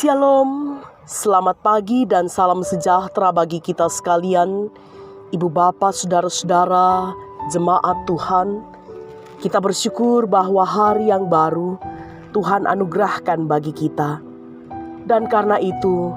Shalom, selamat pagi dan salam sejahtera bagi kita sekalian, Ibu Bapa, Saudara-saudara, jemaat Tuhan. Kita bersyukur bahwa hari yang baru Tuhan anugerahkan bagi kita. Dan karena itu,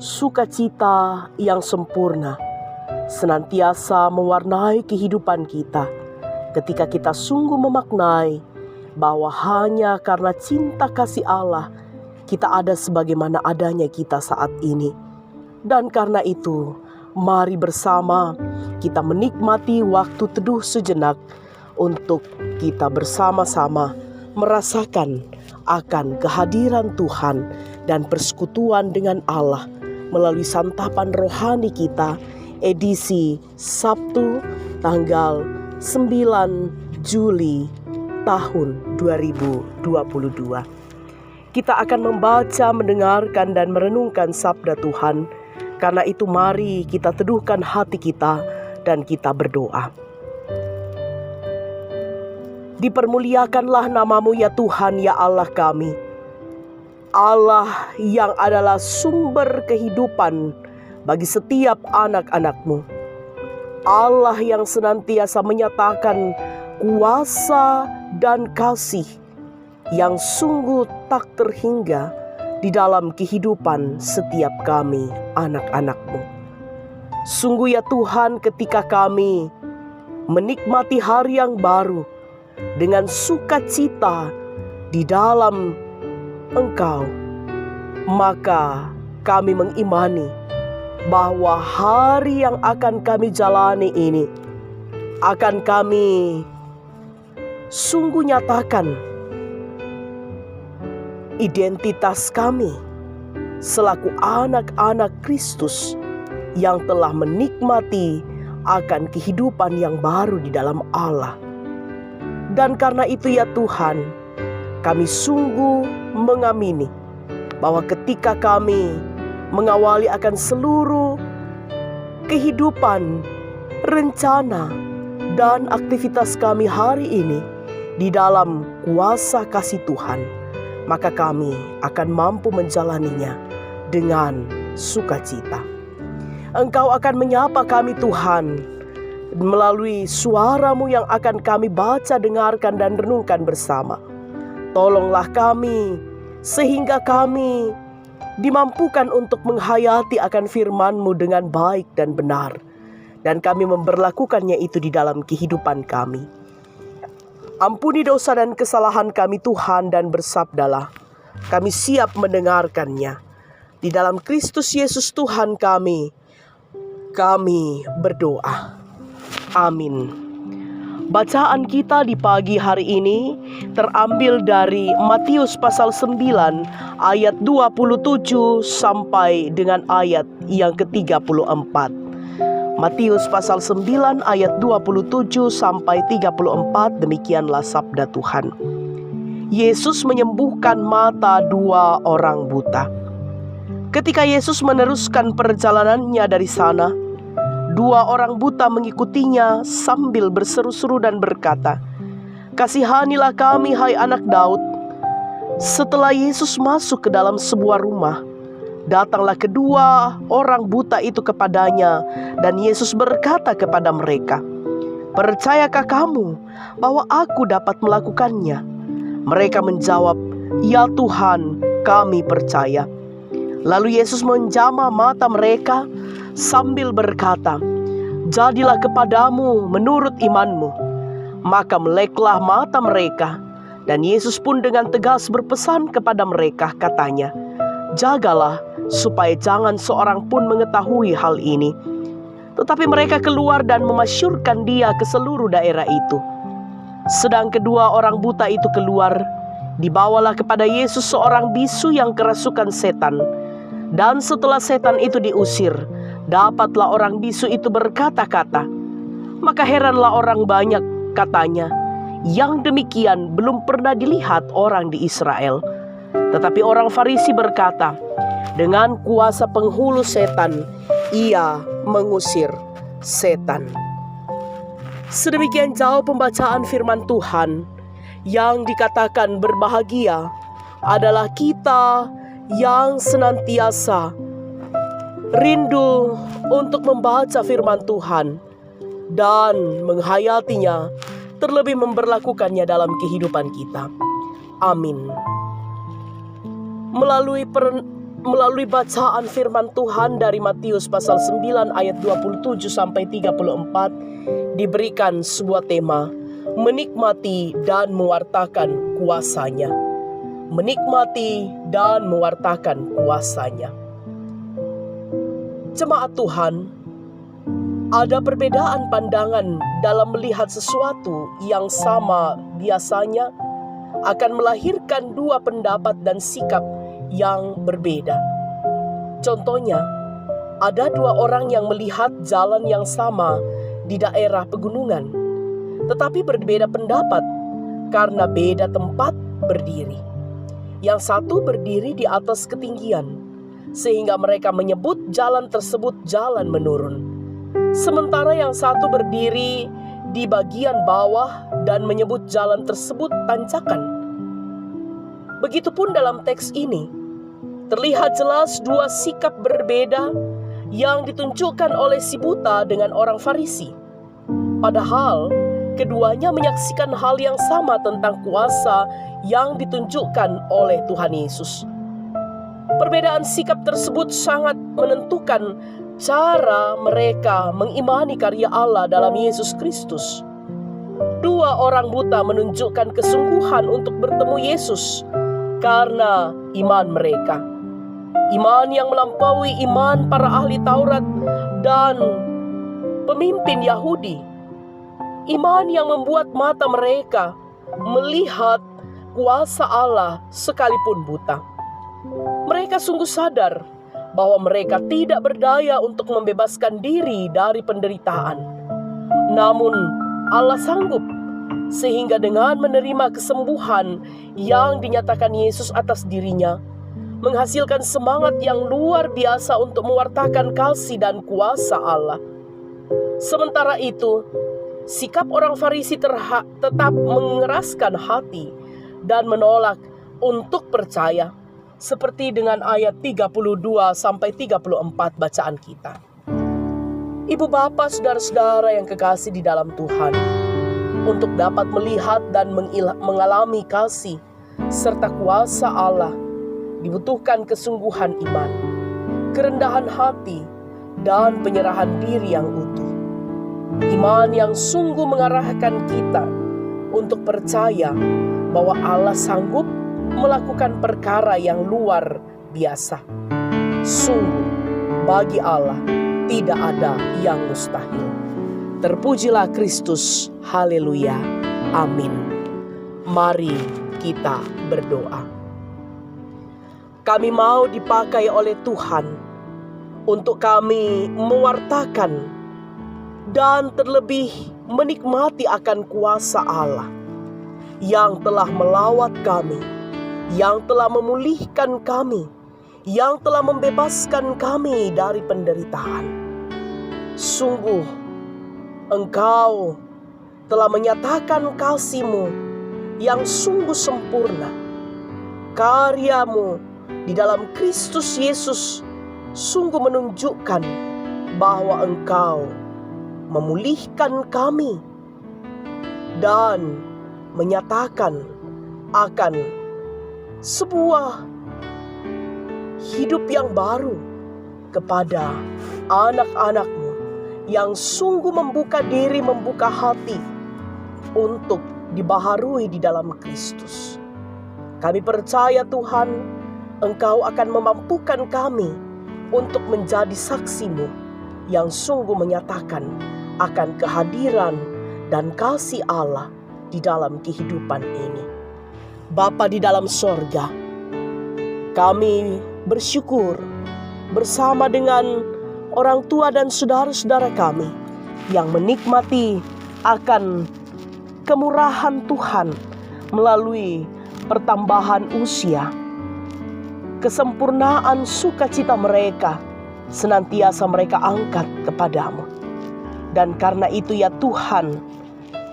sukacita yang sempurna senantiasa mewarnai kehidupan kita ketika kita sungguh memaknai bahwa hanya karena cinta kasih Allah kita ada sebagaimana adanya kita saat ini. Dan karena itu, mari bersama kita menikmati waktu teduh sejenak untuk kita bersama-sama merasakan akan kehadiran Tuhan dan persekutuan dengan Allah melalui santapan rohani kita edisi Sabtu tanggal 9 Juli tahun 2022. Kita akan membaca, mendengarkan, dan merenungkan sabda Tuhan. Karena itu mari kita teduhkan hati kita dan kita berdoa. Dipermuliakanlah namamu ya Tuhan, ya Allah kami. Allah yang adalah sumber kehidupan bagi setiap anak-anak-Mu. Allah yang senantiasa menyatakan kuasa dan kasih yang sungguh tak terhingga di dalam kehidupan setiap kami anak-anak-Mu. Sungguh ya Tuhan, ketika kami menikmati hari yang baru dengan sukacita di dalam Engkau, maka kami mengimani bahwa hari yang akan kami jalani ini akan kami sungguh nyatakan identitas kami selaku anak-anak Kristus yang telah menikmati akan kehidupan yang baru di dalam Allah. Dan karena itu ya Tuhan, kami sungguh mengamini bahwa ketika kami mengawali akan seluruh kehidupan, rencana, dan aktivitas kami hari ini di dalam kuasa kasih Tuhan, maka kami akan mampu menjalaninya dengan sukacita. Engkau akan menyapa kami Tuhan melalui suara-Mu yang akan kami baca, dengarkan, dan renungkan bersama. Tolonglah kami sehingga kami dimampukan untuk menghayati akan firman-Mu dengan baik dan benar, dan kami memberlakukannya itu di dalam kehidupan kami. Ampuni dosa dan kesalahan kami Tuhan, dan bersabdalah, kami siap mendengarkannya. Di dalam Kristus Yesus Tuhan kami berdoa. Amin. Bacaan kita di pagi hari ini terambil dari Matius pasal 9 ayat 27 sampai dengan ayat yang ke-34. Matius pasal 9 ayat 27 sampai 34, demikianlah sabda Tuhan. Yesus menyembuhkan mata dua orang buta. Ketika Yesus meneruskan perjalanannya dari sana, dua orang buta mengikutinya sambil berseru-seru dan berkata, "Kasihanilah kami, hai anak Daud." Setelah Yesus masuk ke dalam sebuah rumah, datanglah kedua orang buta itu kepadanya, dan Yesus berkata kepada mereka, "Percayakah kamu bahwa aku dapat melakukannya?" Mereka menjawab, "Ya Tuhan, kami percaya." Lalu Yesus menjamah mata mereka sambil berkata, "Jadilah kepadamu menurut imanmu." Maka meleklah mata mereka, dan Yesus pun dengan tegas berpesan kepada mereka, katanya, "Jagalah supaya jangan seorang pun mengetahui hal ini." Tetapi mereka keluar dan memasyurkan dia ke seluruh daerah itu. Sedang kedua orang buta itu keluar, dibawalah kepada Yesus seorang bisu yang kerasukan setan. Dan setelah setan itu diusir, dapatlah orang bisu itu berkata-kata. Maka heranlah orang banyak, katanya, "Yang demikian belum pernah dilihat orang di Israel." Tetapi orang Farisi berkata, "Dengan kuasa penghulu setan, ia mengusir setan." Sedemikian jauh pembacaan firman Tuhan, yang dikatakan berbahagia adalah kita yang senantiasa rindu untuk membaca firman Tuhan dan menghayatinya, terlebih memberlakukannya dalam kehidupan kita. Amin. Melalui bacaan firman Tuhan dari Matius pasal 9 ayat 27 sampai 34 diberikan sebuah tema, menikmati dan mewartakan kuasanya. Menikmati dan mewartakan kuasanya. Jemaat Tuhan, ada perbedaan pandangan dalam melihat sesuatu yang sama biasanya akan melahirkan dua pendapat dan sikap yang berbeda. Contohnya, ada dua orang yang melihat jalan yang sama di daerah pegunungan, tetapi berbeda pendapat karena beda tempat berdiri. Yang satu berdiri di atas ketinggian, sehingga mereka menyebut jalan tersebut jalan menurun. Sementara yang satu berdiri di bagian bawah dan menyebut jalan tersebut tanjakan. Begitupun dalam teks ini, terlihat jelas dua sikap berbeda yang ditunjukkan oleh si buta dengan orang Farisi. Padahal keduanya menyaksikan hal yang sama tentang kuasa yang ditunjukkan oleh Tuhan Yesus. Perbedaan sikap tersebut sangat menentukan cara mereka mengimani karya Allah dalam Yesus Kristus. Dua orang buta menunjukkan kesungguhan untuk bertemu Yesus karena iman mereka. Iman yang melampaui iman para ahli Taurat dan pemimpin Yahudi. Iman yang membuat mata mereka melihat kuasa Allah sekalipun buta. Mereka sungguh sadar bahwa mereka tidak berdaya untuk membebaskan diri dari penderitaan. Namun Allah sanggup, sehingga dengan menerima kesembuhan yang dinyatakan Yesus atas dirinya, menghasilkan semangat yang luar biasa untuk mewartakan kasih dan kuasa Allah. Sementara itu, sikap orang Farisi tetap mengeraskan hati dan menolak untuk percaya, seperti dengan ayat 32 sampai 34 bacaan kita. Ibu bapak, saudara-saudara yang kekasih di dalam Tuhan, untuk dapat melihat dan mengalami kasih serta kuasa Allah, dibutuhkan kesungguhan iman, kerendahan hati, dan penyerahan diri yang utuh. Iman yang sungguh mengarahkan kita untuk percaya bahwa Allah sanggup melakukan perkara yang luar biasa. Sungguh, bagi Allah tidak ada yang mustahil. Terpujilah Kristus, haleluya, amin. Mari kita berdoa. Kami mau dipakai oleh Tuhan untuk kami mewartakan dan terlebih menikmati akan kuasa Allah yang telah melawat kami, yang telah memulihkan kami, yang telah membebaskan kami dari penderitaan. Sungguh, Engkau telah menyatakan kasih-Mu yang sungguh sempurna. Karya-Mu di dalam Kristus Yesus sungguh menunjukkan bahwa Engkau memulihkan kami dan menyatakan akan sebuah hidup yang baru kepada anak-anak-Mu yang sungguh membuka diri, membuka hati untuk dibaharui di dalam Kristus. Kami percaya Tuhan, Engkau akan memampukan kami untuk menjadi saksi-Mu yang sungguh menyatakan akan kehadiran dan kasih Allah di dalam kehidupan ini. Bapa di dalam sorga, kami bersyukur bersama dengan orang tua dan saudara-saudara kami yang menikmati akan kemurahan Tuhan melalui pertambahan usia, kesempurnaan sukacita mereka senantiasa mereka angkat kepadamu. Dan karena itu ya Tuhan,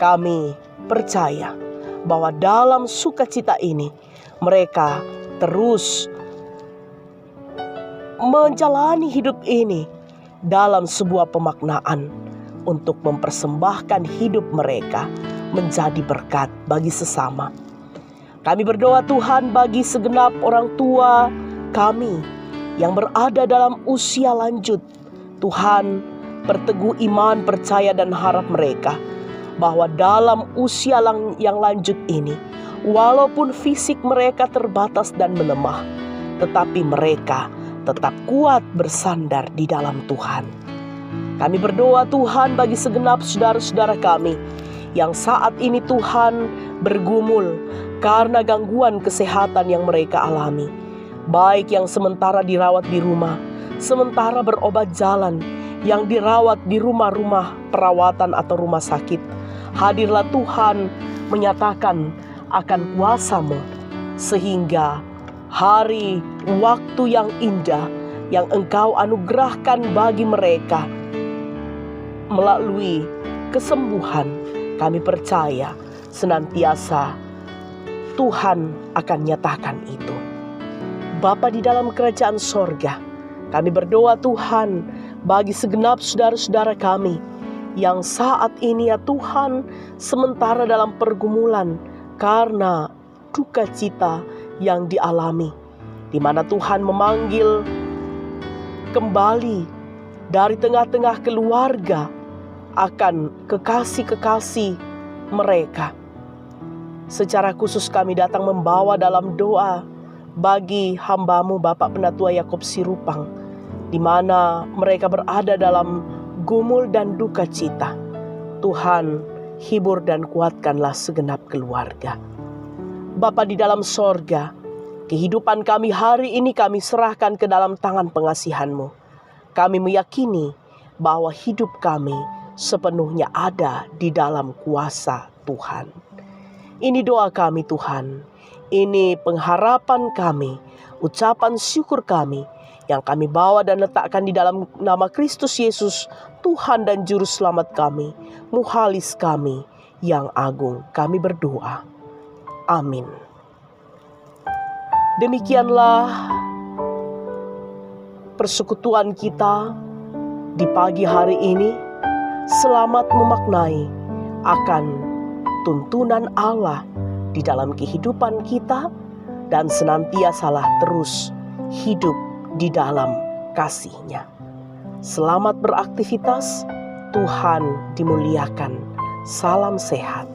kami percaya bahwa dalam sukacita ini mereka terus menjalani hidup ini dalam sebuah pemaknaan untuk mempersembahkan hidup mereka menjadi berkat bagi sesama. Kami berdoa Tuhan bagi segenap orang tua kami yang berada dalam usia lanjut. Tuhan, perteguh iman, percaya dan harap mereka bahwa dalam usia yang lanjut ini, walaupun fisik mereka terbatas dan melemah, tetapi mereka tetap kuat bersandar di dalam Tuhan. Kami berdoa Tuhan bagi segenap saudara-saudara kami yang saat ini Tuhan bergumul karena gangguan kesehatan yang mereka alami. Baik yang sementara dirawat di rumah, sementara berobat jalan, yang dirawat di rumah-rumah perawatan atau rumah sakit. Hadirlah Tuhan menyatakan akan kuasa-Mu, sehingga hari waktu yang indah yang Engkau anugerahkan bagi mereka melalui kesembuhan, kami percaya senantiasa Tuhan akan nyatakan itu. Bapa di dalam kerajaan sorga, kami berdoa Tuhan bagi segenap saudara-saudara kami yang saat ini ya Tuhan sementara dalam pergumulan karena duka cita yang dialami, di mana Tuhan memanggil kembali dari tengah-tengah keluarga akan kekasih-kekasih mereka. Secara khusus kami datang membawa dalam doa bagi hamba-Mu Bapak Penatua Yakob Sirupang, di mana mereka berada dalam gumul dan duka cita. Tuhan, hibur dan kuatkanlah segenap keluarga. Bapa di dalam sorga, kehidupan kami hari ini kami serahkan ke dalam tangan pengasihan-Mu. Kami meyakini bahwa hidup kami sepenuhnya ada di dalam kuasa Tuhan. Ini doa kami Tuhan. Ini pengharapan kami, ucapan syukur kami yang kami bawa dan letakkan di dalam nama Kristus Yesus, Tuhan dan Juru Selamat kami, Muhalis kami yang agung. Kami berdoa. Amin. Demikianlah persekutuan kita di pagi hari ini. Selamat memaknai akan tuntunan Allah di dalam kehidupan kita dan senantiasalah terus hidup di dalam kasih-Nya. Selamat beraktivitas, Tuhan dimuliakan. Salam sehat.